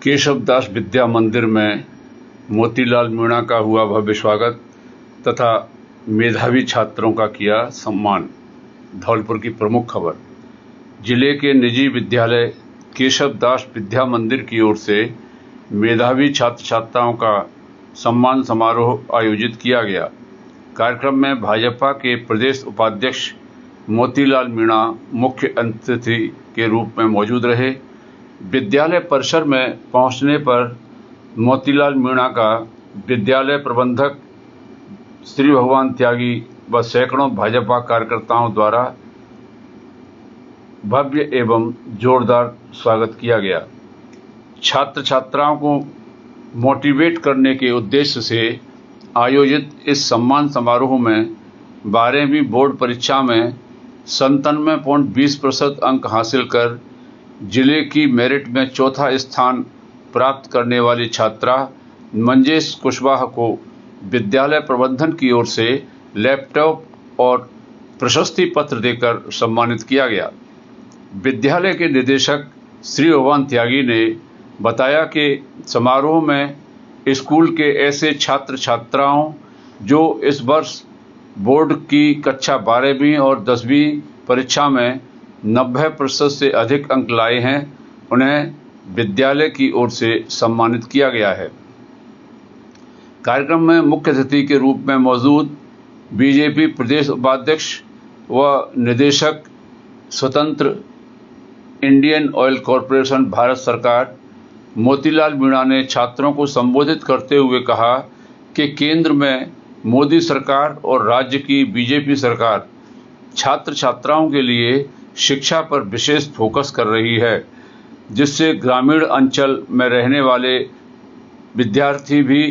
केशव दास विद्या मंदिर में मोतीलाल मीणा का हुआ भव्य स्वागत तथा मेधावी छात्रों का किया सम्मान। धौलपुर की प्रमुख खबर। जिले के निजी विद्यालय केशव दास विद्या मंदिर की ओर से मेधावी छात्र छात्राओं का सम्मान समारोह आयोजित किया गया। कार्यक्रम में भाजपा के प्रदेश उपाध्यक्ष मोतीलाल मीणा मुख्य अतिथि के रूप में मौजूद रहे। विद्यालय परिसर में पहुंचने पर मोतीलाल मीणा का विद्यालय प्रबंधक श्री भगवान त्यागी व सैकड़ों भाजपा कार्यकर्ताओं द्वारा भव्य एवं जोरदार स्वागत किया गया। छात्र छात्राओं को मोटिवेट करने के उद्देश्य से आयोजित इस सम्मान समारोह में 12वीं बोर्ड परीक्षा में 97.20% अंक हासिल कर जिले की मेरिट में चौथा स्थान प्राप्त करने वाली छात्रा मंजेश कुशवाहा को विद्यालय प्रबंधन की ओर से लैपटॉप और प्रशस्ति पत्र देकर सम्मानित किया गया। विद्यालय के निदेशक श्री भगवान त्यागी ने बताया कि समारोह में स्कूल के ऐसे छात्र छात्राओं जो इस वर्ष बोर्ड की कक्षा 12वीं और 10वीं परीक्षा में 90% से अधिक अंक लाए हैं, उन्हें विद्यालय की ओर से सम्मानित किया गया है। कार्यक्रम में मुख्य अतिथि के रूप में मौजूद बीजेपी प्रदेश उपाध्यक्ष व निदेशक स्वतंत्र इंडियन ऑयल कॉरपोरेशन भारत सरकार मोतीलाल मीणा ने छात्रों को संबोधित करते हुए कहा कि केंद्र में मोदी सरकार और राज्य की बीजेपी सरकार छात्र छात्राओं के लिए शिक्षा पर विशेष फोकस कर रही है, जिससे ग्रामीण अंचल में रहने वाले विद्यार्थी भी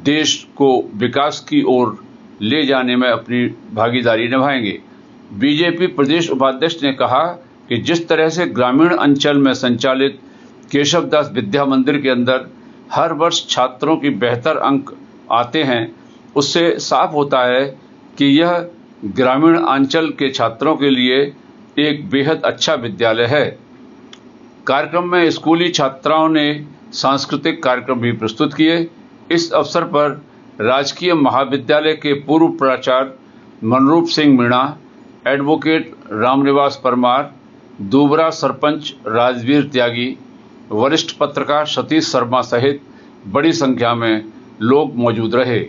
देश को विकास की ओर ले जाने में अपनी भागीदारी निभाएंगे। बीजेपी प्रदेश उपाध्यक्ष ने कहा कि जिस तरह से ग्रामीण अंचल में संचालित केशव दास विद्या मंदिर के अंदर हर वर्ष छात्रों की बेहतर अंक आते हैं, उससे साफ होता है कि यह ग्रामीण अंचल के छात्रों के लिए एक बेहद अच्छा विद्यालय है। कार्यक्रम में स्कूली छात्राओं ने सांस्कृतिक कार्यक्रम भी प्रस्तुत किए। इस अवसर पर राजकीय महाविद्यालय के पूर्व प्राचार्य मनरूप सिंह मीणा, एडवोकेट रामनिवास परमार, दूबरा सरपंच राजवीर त्यागी, वरिष्ठ पत्रकार सतीश शर्मा सहित बड़ी संख्या में लोग मौजूद रहे।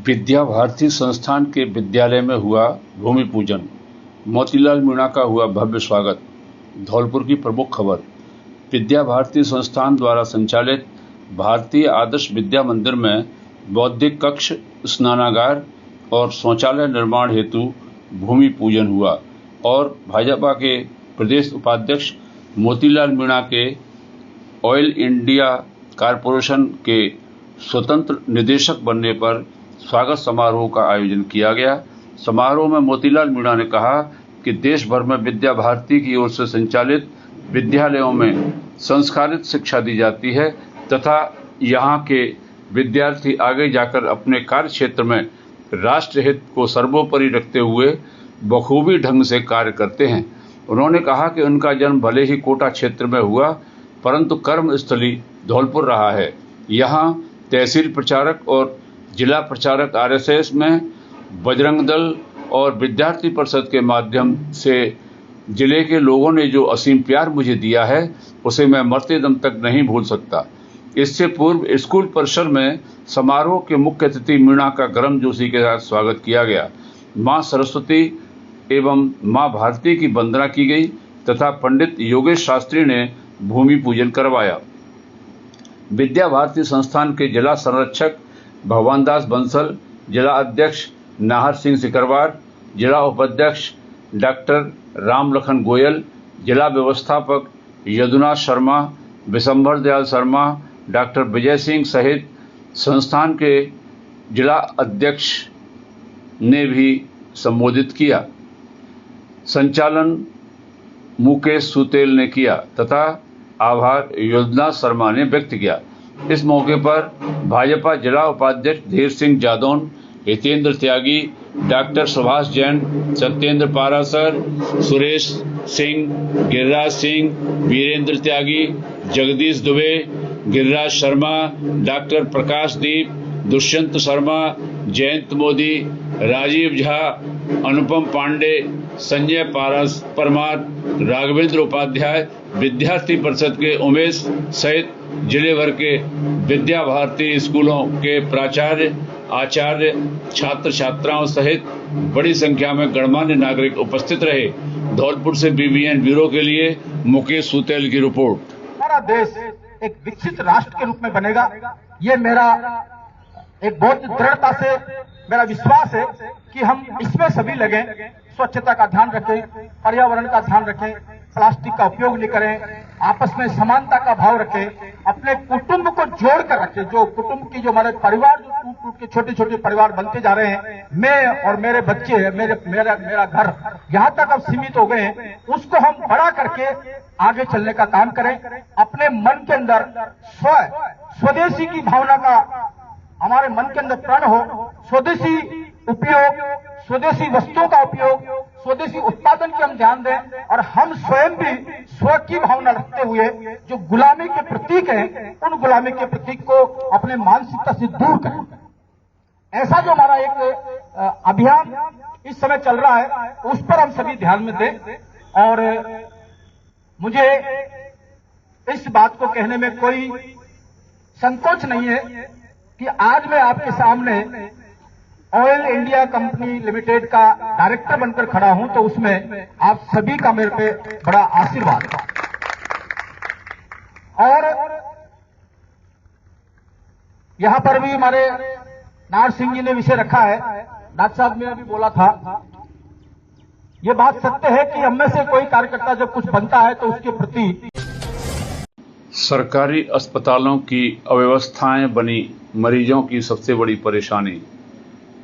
विद्या भारती संस्थान के विद्यालय में हुआ भूमि पूजन। मोतीलाल मीणा का हुआ भव्य स्वागत। धौलपुर की प्रमुख खबर। विद्या भारती संस्थान द्वारा संचालित भारतीय आदर्श विद्या मंदिर में बौद्धिक कक्ष, स्नानागार और शौचालय निर्माण हेतु भूमि पूजन हुआ और भाजपा के प्रदेश उपाध्यक्ष मोतीलाल मीणा के ऑयल इंडिया कॉरपोरेशन के स्वतंत्र निदेशक बनने पर स्वागत समारोह का आयोजन किया गया। समारोह में मोतीलाल मीणा ने कहा कि देश भर में विद्या भारती की ओर से संचालित विद्यालयों में संस्कारित शिक्षा दी जाती है तथा यहाँ के विद्यार्थी आगे जाकर अपने कार्य क्षेत्र में राष्ट्र हित को सर्वोपरि रखते हुए बखूबी ढंग से कार्य करते हैं। उन्होंने कहा कि उनका जन्म भले ही कोटा क्षेत्र में हुआ, परंतु कर्मस्थली धौलपुर रहा है। यहाँ तहसील प्रचारक और जिला प्रचारक आरएसएस में, बजरंग दल और विद्यार्थी परिषद के माध्यम से जिले के लोगों ने जो असीम प्यार मुझे दिया है, उसे मैं मरते दम तक नहीं भूल सकता। इससे पूर्व स्कूल परिसर में समारोह के मुख्य अतिथि मीणा का गर्मजोशी के साथ स्वागत किया गया। मां सरस्वती एवं मां भारती की वंदना की गई तथा पंडित योगेश शास्त्री ने भूमि पूजन करवाया। विद्या भारती संस्थान के जिला संरक्षक भगवान दास बंसल, जिला अध्यक्ष नाहर सिंह सिकरवार, जिला उपाध्यक्ष डॉक्टर रामलखन गोयल, जिला व्यवस्थापक यदुनाथ शर्मा, विशंभर दयाल शर्मा, डॉक्टर विजय सिंह सहित संस्थान के जिला अध्यक्ष ने भी संबोधित किया। संचालन मुकेश सुतेल ने किया तथा आभार योजना शर्मा ने व्यक्त किया। इस मौके पर भाजपा जिला उपाध्यक्ष धीर सिंह जादौन, हितेंद्र त्यागी, डॉक्टर सुभाष जैन, सत्येंद्र पारासर, सुरेश सिंह, गिरिराज सिंह, वीरेंद्र त्यागी, जगदीश दुबे, गिरिराज शर्मा, डॉक्टर प्रकाश दीप, दुष्यंत शर्मा, जयंत मोदी, राजीव झा, अनुपम पांडे, संजय परमार, राघवेंद्र उपाध्याय, विद्यार्थी परिषद के उमेश सहित जिले भर के विद्या भारती स्कूलों के प्राचार्य, आचार्य, छात्र छात्राओं सहित बड़ी संख्या में गणमान्य नागरिक उपस्थित रहे। धौलपुर से BBN ब्यूरो के लिए मुकेश सुतेल की रिपोर्ट। हमारा देश एक विकसित राष्ट्र के रूप में बनेगा, ये मेरा एक बहुत दृढ़ता से मेरा विश्वास है कि हम इसमें सभी लगे, स्वच्छता का ध्यान रखें, पर्यावरण का ध्यान रखें, प्लास्टिक का उपयोग नहीं करें, आपस में समानता का भाव रखें, अपने कुटुंब को जोड़ कर रखें। जो कुटुंब की जो हमारे परिवार जो टूट टूट के छोटे छोटे परिवार बनते जा रहे हैं, मैं और मेरे बच्चे, मेरा घर यहाँ तक अब सीमित हो गए हैं, उसको हम बड़ा करके आगे चलने का काम करें। अपने मन के अंदर स्वदेशी की भावना का हमारे मन के अंदर प्रण हो, स्वदेशी उपयोग, स्वदेशी वस्तुओं का उपयोग, स्वदेशी उत्पादन की हम ध्यान दें और हम स्वयं भी स्व की भावना रखते हुए जो गुलामी के प्रतीक हैं, उन गुलामी के प्रतीक को अपने मानसिकता से दूर करें। ऐसा जो हमारा एक अभियान इस समय चल रहा है, उस पर हम सभी ध्यान में दें। और मुझे इस बात को कहने में कोई संकोच नहीं है कि आज मैं आपके सामने ऑयल इंडिया कंपनी लिमिटेड का डायरेक्टर बनकर खड़ा हूं, तो उसमें आप सभी का मेरे पे बड़ा आशीर्वाद है। और यहां पर भी हमारे नार सिंह जी ने विषय रखा है, डॉक्टर साहब ने भी बोला था, ये बात सत्य है कि हम में से कोई कार्यकर्ता जब कुछ बनता है तो उसके प्रति सरकारी अस्पतालों की अव्यवस्थाएं बनी मरीजों की सबसे बड़ी परेशानी।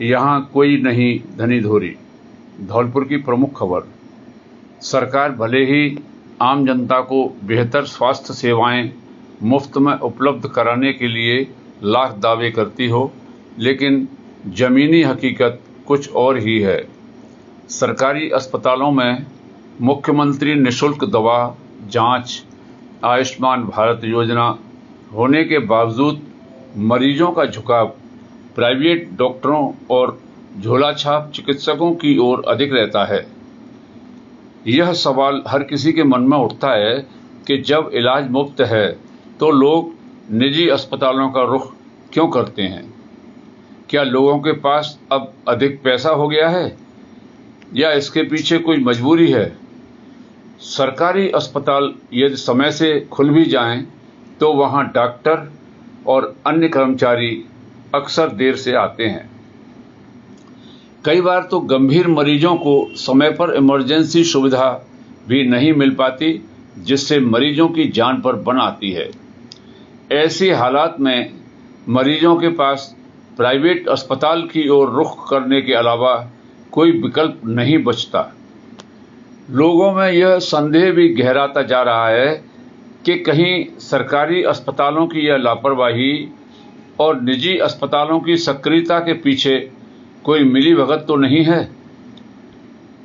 यहाँ कोई नहीं धनी धोरी। धौलपुर की प्रमुख खबर। सरकार भले ही आम जनता को बेहतर स्वास्थ्य सेवाएं मुफ्त में उपलब्ध कराने के लिए लाख दावे करती हो, लेकिन जमीनी हकीकत कुछ और ही है। सरकारी अस्पतालों में मुख्यमंत्री निःशुल्क दवा, जांच, आयुष्मान भारत योजना होने के बावजूद मरीजों का झुकाव प्राइवेट डॉक्टरों और झोलाछाप चिकित्सकों की ओर अधिक रहता है। यह सवाल हर किसी के मन में उठता है कि जब इलाज मुफ्त है तो लोग निजी अस्पतालों का रुख क्यों करते हैं? क्या लोगों के पास अब अधिक पैसा हो गया है या इसके पीछे कोई मजबूरी है? सरकारी अस्पताल यदि समय से खुल भी जाएं तो वहां डॉक्टर और अन्य कर्मचारी अक्सर देर से आते हैं। कई बार तो गंभीर मरीजों को समय पर इमरजेंसी सुविधा भी नहीं मिल पाती, जिससे मरीजों की जान पर बन आती है। ऐसी हालात में मरीजों के पास प्राइवेट अस्पताल की ओर रुख करने के अलावा कोई विकल्प नहीं बचता। लोगों में यह संदेह भी गहराता जा रहा है कि कहीं सरकारी अस्पतालों की यह लापरवाही और निजी अस्पतालों की सक्रियता के पीछे कोई मिलीभगत तो नहीं है।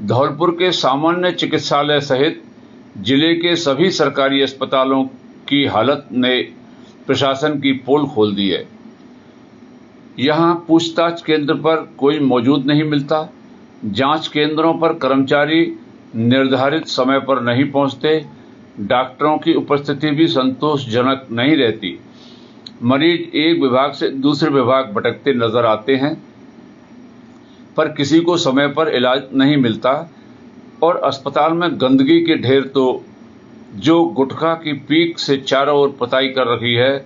धौलपुर के सामान्य चिकित्सालय सहित जिले के सभी सरकारी अस्पतालों की हालत ने प्रशासन की पोल खोल दी है। यहाँ पूछताछ केंद्र पर कोई मौजूद नहीं मिलता, जांच केंद्रों पर कर्मचारी निर्धारित समय पर नहीं पहुंचते, डॉक्टरों की उपस्थिति भी संतोषजनक नहीं रहती। मरीज एक विभाग से दूसरे विभाग भटकते नजर आते हैं, पर किसी को समय पर इलाज नहीं मिलता। और अस्पताल में गंदगी के ढेर तो जो गुटखा की पीक से चारों ओर पताई कर रही है।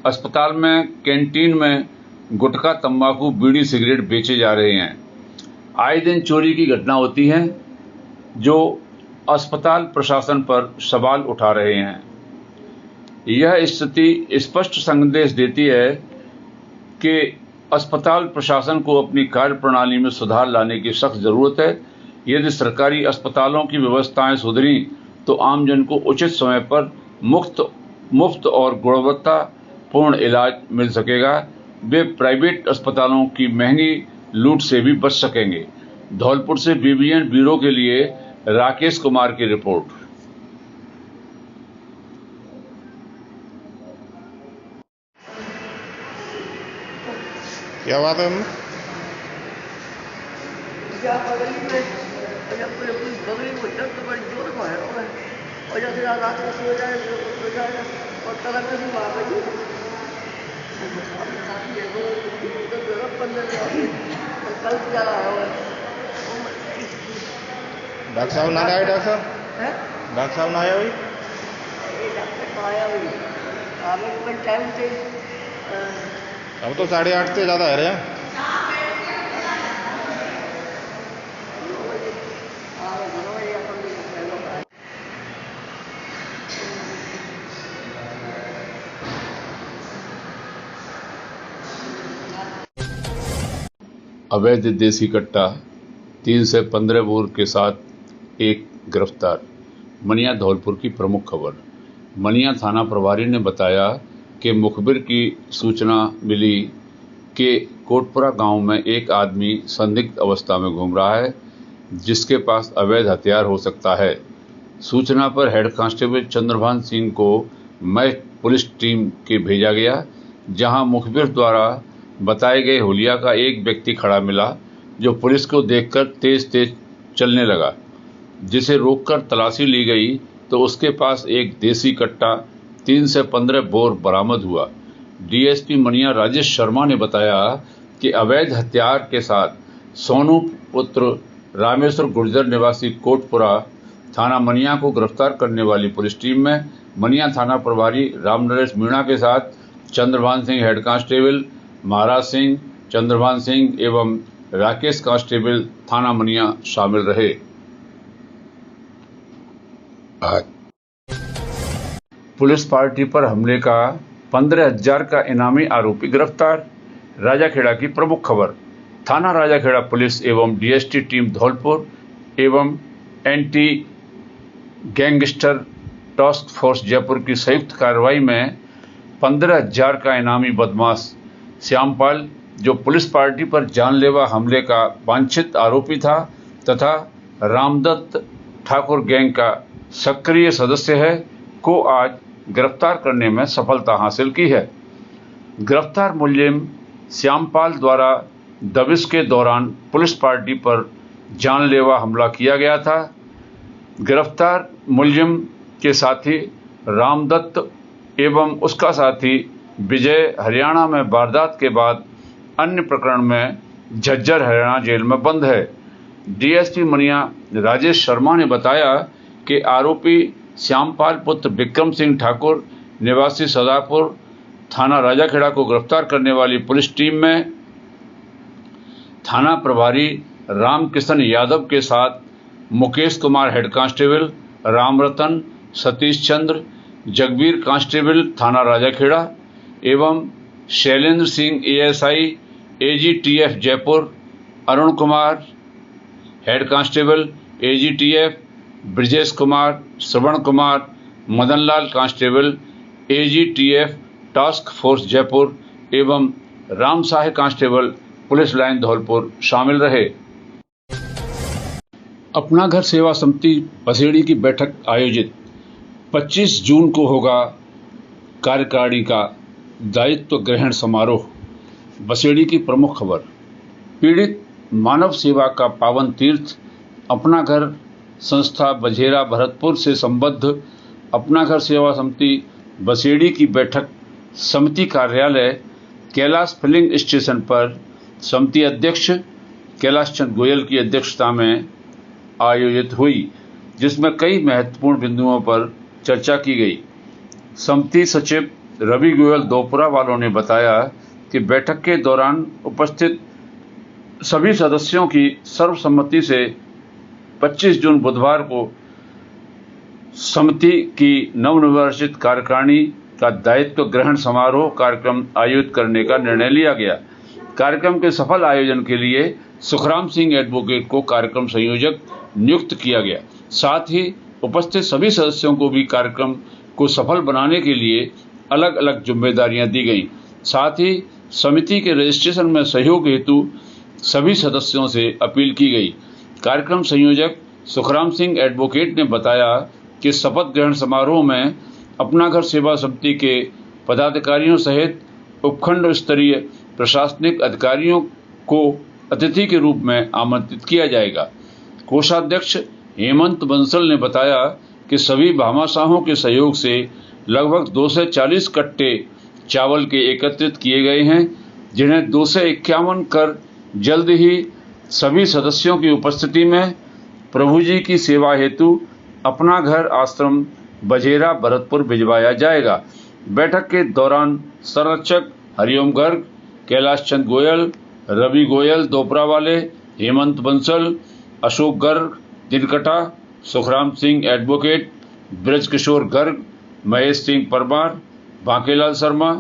अस्पताल में कैंटीन में गुटखा, तंबाकू, बीड़ी, सिगरेट बेचे जा रहे हैं। आए दिन चोरी की घटना होती है जो अस्पताल प्रशासन पर सवाल उठा रहे हैं। यह स्थिति स्पष्ट संदेश देती है कि अस्पताल प्रशासन को अपनी कार्य प्रणाली में सुधार लाने की सख्त जरूरत है। यदि सरकारी अस्पतालों की व्यवस्थाएं सुधरी तो आमजन को उचित समय पर मुफ्त और गुणवत्तापूर्ण इलाज मिल सकेगा। वे प्राइवेट अस्पतालों की महंगी लूट से भी बच सकेंगे। धौलपुर से बीबीएन ब्यूरो के लिए राकेश कुमार की रिपोर्ट। क्या बात है? डॉक्टर साहब ना आए? डॉक्टर साहब ना आया हुई? अब तो 8:30 से ज़्यादा है रहे हैं। अवैध देसी कट्टा 3 से 15 बोर के साथ एक गिरफ्तार। मनिया धौलपुर की प्रमुख खबर। मनिया थाना प्रभारी ने बताया कि मुखबिर की सूचना मिली कि कोटपुरा गांव में एक आदमी संदिग्ध अवस्था में घूम रहा है जिसके पास अवैध हथियार हो सकता है। सूचना पर हेड कांस्टेबल चंद्रभान सिंह को मय पुलिस टीम के भेजा गया, जहां मुखबिर द्वारा बताए गए हुलिया का एक व्यक्ति खड़ा मिला जो पुलिस को देखकर तेज चलने लगा, जिसे रोककर तलाशी ली गई तो उसके पास एक देसी कट्टा 3 से 15 बोर बरामद हुआ। डीएसपी मनिया राजेश शर्मा ने बताया कि अवैध हथियार के साथ सोनू पुत्र रामेश्वर गुर्जर निवासी कोटपुरा थाना मनिया को गिरफ्तार करने वाली पुलिस टीम में मनिया थाना प्रभारी रामनरेश मीणा के साथ चंद्रभान सिंह हेड कांस्टेबल, महाराज सिंह, चंद्रभान सिंह एवं राकेश कांस्टेबल थाना मनिया शामिल रहे। पुलिस पार्टी पर हमले का 15,000 का इनामी आरोपी गिरफ्तार। राजाखेड़ा की प्रमुख खबर। थाना राजाखेड़ा पुलिस एवं डीएसटी टीम धौलपुर एवं anti gangster task force Jaipur की संयुक्त कार्रवाई में 15,000 का इनामी बदमाश श्यामपाल, जो पुलिस पार्टी पर जानलेवा हमले का वांछित आरोपी था तथा रामदत्त ठाकुर गैंग का सक्रिय सदस्य है, को आज गिरफ्तार करने में सफलता हासिल की है। गिरफ्तार मुलजिम श्यामपाल द्वारा दबिश के दौरान पुलिस पार्टी पर जानलेवा हमला किया गया था। गिरफ्तार मुलजिम के साथी रामदत्त एवं उसका साथी विजय हरियाणा में वारदात के बाद अन्य प्रकरण में झज्जर हरियाणा जेल में बंद है। डीएसपी मनिया राजेश शर्मा ने बताया कि आरोपी श्यामपाल पुत्र विक्रम सिंह ठाकुर निवासी सदापुर थाना राजाखेड़ा को गिरफ्तार करने वाली पुलिस टीम में थाना प्रभारी रामकिशन यादव के साथ Mukesh Kumar head constable, Ramratan, Satish Chandra, Jagbir constable थाना राजाखेड़ा एवं Shailendra Singh ASI AGTF Jaipur, Arun Kumar head constable AGTF, Brajesh Kumar, Shravan Kumar, Madanlal constable AGTF task force Jaipur एवं राम साहे कांस्टेबल पुलिस लाइन धौलपुर शामिल रहे। अपना घर सेवा समिति बसेड़ी की बैठक आयोजित। 25 जून को होगा कार्यकारिणी का दायित्व ग्रहण समारोह। बसेड़ी की प्रमुख खबर। पीड़ित मानव सेवा का पावन तीर्थ अपना घर संस्था बझेरा भरतपुर से संबद्ध अपना घर सेवा समिति बसेड़ी की बैठक समिति कार्यालय कैलाश फिलिंग स्टेशन पर समिति अध्यक्ष कैलाश चंद गोयल की अध्यक्षता में आयोजित हुई, जिसमें कई महत्वपूर्ण बिंदुओं पर चर्चा की गई। समिति सचिव रवि गोयल दोपुरा वालों ने बताया कि बैठक के दौरान उपस्थित सभी सदस्यों की सर्वसम्मति से 25 जून बुधवार को समिति की नवनिर्वाचित कार्यकारिणी का दायित्व ग्रहण समारोह कार्यक्रम आयोजित करने का निर्णय लिया गया। कार्यक्रम के सफल आयोजन के लिए सुखराम सिंह एडवोकेट को कार्यक्रम संयोजक नियुक्त किया गया। साथ ही उपस्थित सभी सदस्यों को भी कार्यक्रम को सफल बनाने के लिए अलग अलग जिम्मेदारियां दी गईं। साथ ही समिति के रजिस्ट्रेशन में सहयोग हेतु सभी सदस्यों से अपील की गई। कार्यक्रम संयोजक सुखराम सिंह एडवोकेट ने बताया कि शपथ ग्रहण समारोह में अपना घर सेवा समिति के पदाधिकारियों सहित उपखंड स्तरीय प्रशासनिक अधिकारियों को अतिथि के रूप में आमंत्रित किया जाएगा। कोषाध्यक्ष हेमंत बंसल ने बताया कि सभी भामाशाहों के सहयोग से लगभग 240 कट्टे चावल के एकत्रित किए गए हैं, जिन्हें 251 कर जल्द ही सभी सदस्यों की उपस्थिति में प्रभु जी की सेवा हेतु अपना घर आश्रम बझेरा भरतपुर भिजवाया जाएगा। बैठक के दौरान संरक्षक हरिओम गर्ग, कैलाश चंद गोयल, रवि गोयल दोपरावाले, हेमंत बंसल, अशोक गर्ग दिनकटा, सुखराम सिंह एडवोकेट, ब्रज किशोर गर्ग, महेश सिंह परमार, बांकेलाल शर्मा,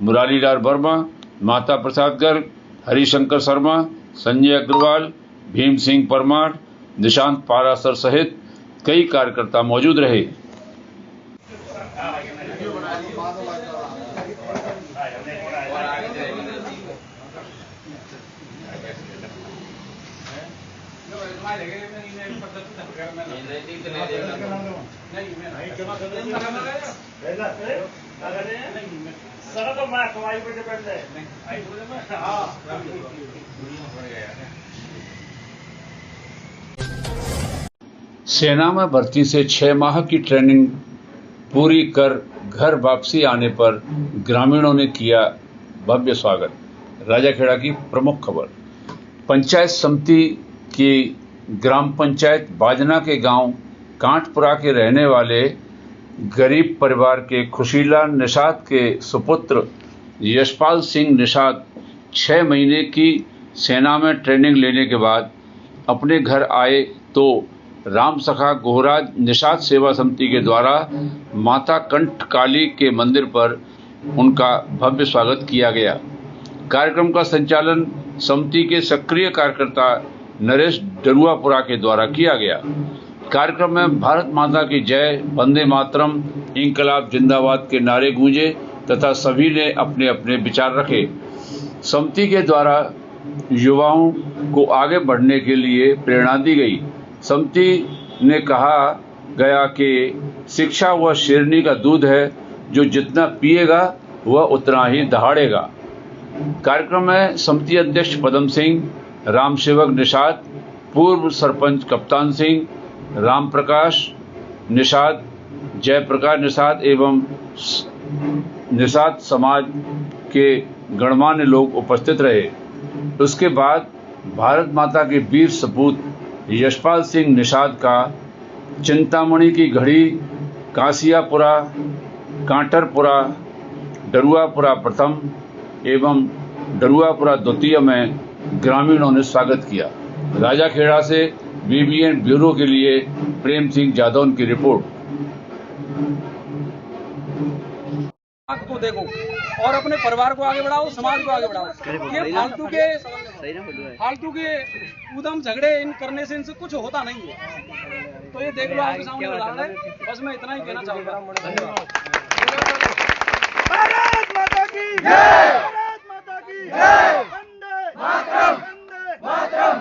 मुरारीलाल वर्मा, माता प्रसाद गर्ग, हरिशंकर शर्मा, संजय अग्रवाल, भीम सिंह परमार, निशांत पारासर सहित कई कार्यकर्ता मौजूद रहे। सेना में भर्ती से 6 माह की ट्रेनिंग पूरी कर घर वापसी आने पर ग्रामीणों ने किया भव्य स्वागत। राजाखेड़ा की प्रमुख खबर। पंचायत समिति की ग्राम पंचायत बाजना के गांव कांटपुरा के रहने वाले गरीब परिवार के खुशीला निषाद के सुपुत्र यशपाल सिंह निषाद 6 महीने की सेना में ट्रेनिंग लेने के बाद अपने घर आए तो राम सखा गोहराज निषाद सेवा समिति के द्वारा माता कंठ काली के मंदिर पर उनका भव्य स्वागत किया गया। कार्यक्रम का संचालन समिति के सक्रिय कार्यकर्ता नरेश डरुआपुरा के द्वारा किया गया। कार्यक्रम में भारत माता की जय, वंदे मातरम, इंकलाब जिंदाबाद के नारे गूंजे तथा सभी ने अपने अपने विचार रखे। समिति के द्वारा युवाओं को आगे बढ़ने के लिए प्रेरणा दी गई। समिति ने कहा गया कि शिक्षा वह शेरनी का दूध है, जो जितना पिएगा वह उतना ही दहाड़ेगा। कार्यक्रम में समिति अध्यक्ष पदम सिंह, राम सेवक निषाद, पूर्व सरपंच कप्तान सिंह, राम प्रकाश निषाद, जयप्रकाश निषाद एवं निषाद समाज के गणमान्य लोग उपस्थित रहे। उसके बाद भारत माता के वीर सपूत यशपाल सिंह निषाद का चिंतामणि की घड़ी, कासियापुरा, कांटरपुरा, डरुआपुरा प्रथम एवं डरुआपुरा द्वितीय में ग्रामीणों ने स्वागत किया। राजाखेड़ा से बीबीएन ब्यूरो के लिए प्रेम सिंह जादौन की रिपोर्ट। को देखो और अपने परिवार को आगे बढ़ाओ, समाज को आगे बढ़ाओ। ये फालतू के उदम झगड़े इन करने से इनसे कुछ होता नहीं है। तो ये देख लो आपके सामने उदाहरण है। बस मैं इतना ही कहना चाहूंगा। धन्यवाद। भारत माता की जय, भारत माता की जय, वंदे मातरम, वंदे मातरम।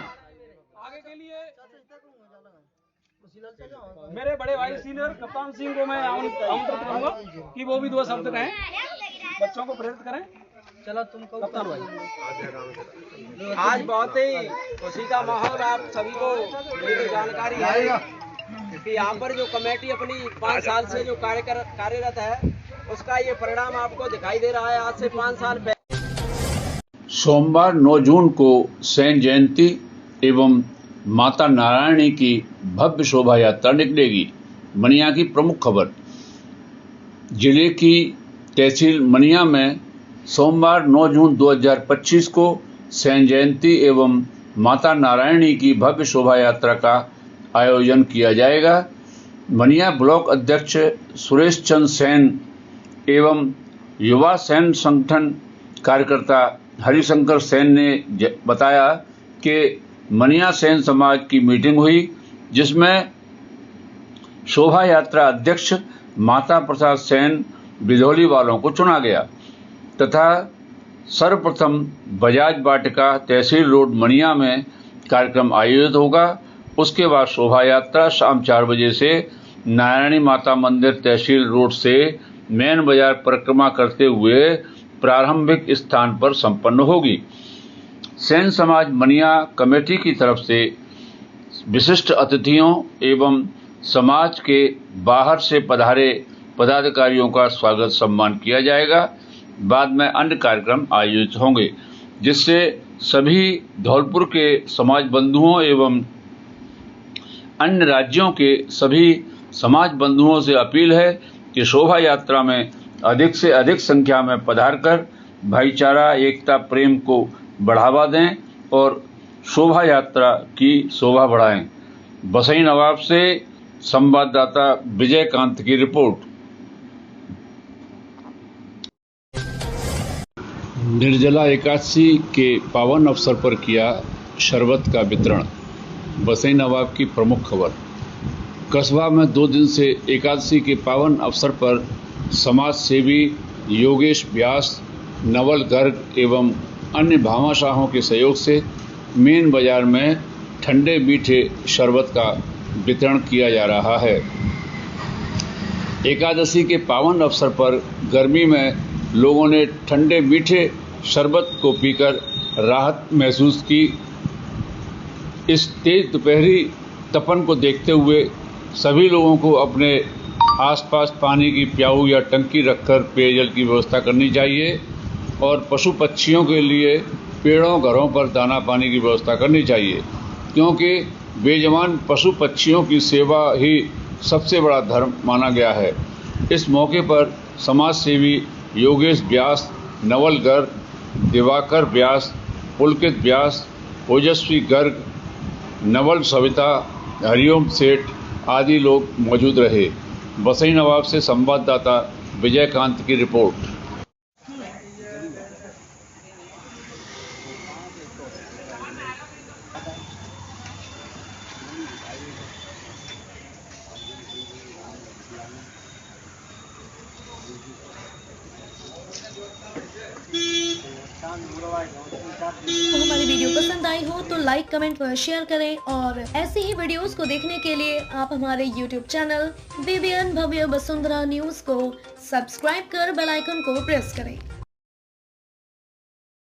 आगे के लिए मेरे बड़े भाई सीनियर कप्तान सिंह को मैं आमंत्रित करूंगा कि वो भी 2 शब्द कहें, बच्चों को प्रेरित करें। चलो तुम कप्तान भाई। आज बहुत ही खुशी का माहौल आप सभी को जानकारी है कि यहाँ पर जो कमेटी अपनी 5 साल से जो कार्यरत है, उसका ये परिणाम आपको दिखाई दे रहा है। आज से 5 साल पहले सोमवार 9 जून को सैन जयंती एवं माता नारायणी की भव्य शोभा यात्रा निकलेगी। मनिया की प्रमुख खबर। जिले की तहसील मनिया में सोमवार 9 जून 2025 को सैन जयंती एवं माता नारायणी की भव्य शोभा यात्रा का आयोजन किया जाएगा। मनिया ब्लॉक अध्यक्ष सुरेश चंद्र सैन एवं युवा सैन संगठन कार्यकर्ता हरिशंकर सेन ने बताया कि मनिया सेन समाज की मीटिंग हुई, जिसमें शोभा यात्रा अध्यक्ष माता प्रसाद सेन बिधौली वालों को चुना गया तथा सर्वप्रथम बजाज वाटिका तहसील रोड मनिया में कार्यक्रम आयोजित होगा। उसके बाद शोभा यात्रा शाम 4 बजे से नारायणी माता मंदिर तहसील रोड से मेन बाजार परिक्रमा करते हुए प्रारंभिक स्थान पर संपन्न होगी। सेन समाज मनिया कमेटी की तरफ से विशिष्ट अतिथियों एवं समाज के बाहर से पधारे पदाधिकारियों का स्वागत सम्मान किया जाएगा। बाद में अन्य कार्यक्रम आयोजित होंगे, जिससे सभी धौलपुर के समाज बंधुओं एवं अन्य राज्यों के सभी समाज बंधुओं से अपील है कि शोभा यात्रा में अधिक से अधिक संख्या में पधारकर भाईचारा, एकता, प्रेम को बढ़ावा दें और शोभा यात्रा की शोभा बढ़ाएं। बसई नवाब से संवाददाता विजयकांत की रिपोर्ट। निर्जला एकादशी के पावन अवसर पर किया शरबत का वितरण, बसई नवाब की प्रमुख खबर। कस्बा में 2 दिन से एकादशी के पावन अवसर पर समाज सेवी योगेश व्यास, नवल गर्ग एवं अन्य भामाशाहों के सहयोग से मेन बाजार में ठंडे मीठे शरबत का वितरण किया जा रहा है। एकादशी के पावन अवसर पर गर्मी में लोगों ने ठंडे मीठे शरबत को पीकर राहत महसूस की। इस तेज दोपहरी तपन को देखते हुए सभी लोगों को अपने आसपास पानी की प्याऊ या टंकी रखकर पेयजल की व्यवस्था करनी चाहिए और पशु पक्षियों के लिए पेड़ों, घरों पर दाना पानी की व्यवस्था करनी चाहिए, क्योंकि बेजवान पशु पक्षियों की सेवा ही सबसे बड़ा धर्म माना गया है। इस मौके पर समाज सेवी योगेश व्यास, नवल गर्ग, दिवाकर व्यास, पुलकित व्यास, ओजस्वी गर्ग, नवल सविता, हरिओम सेठ आदि लोग मौजूद रहे। बसई नवाब से संवाददाता विजयकांत की रिपोर्ट। तो हमारी वीडियो पसंद आई हो तो लाइक, कमेंट व शेयर करें और ऐसे ही वीडियोस को देखने के लिए आप हमारे YouTube चैनल BBN भव्य वसुंधरा न्यूज को सब्सक्राइब कर बेल आइकन को प्रेस करें।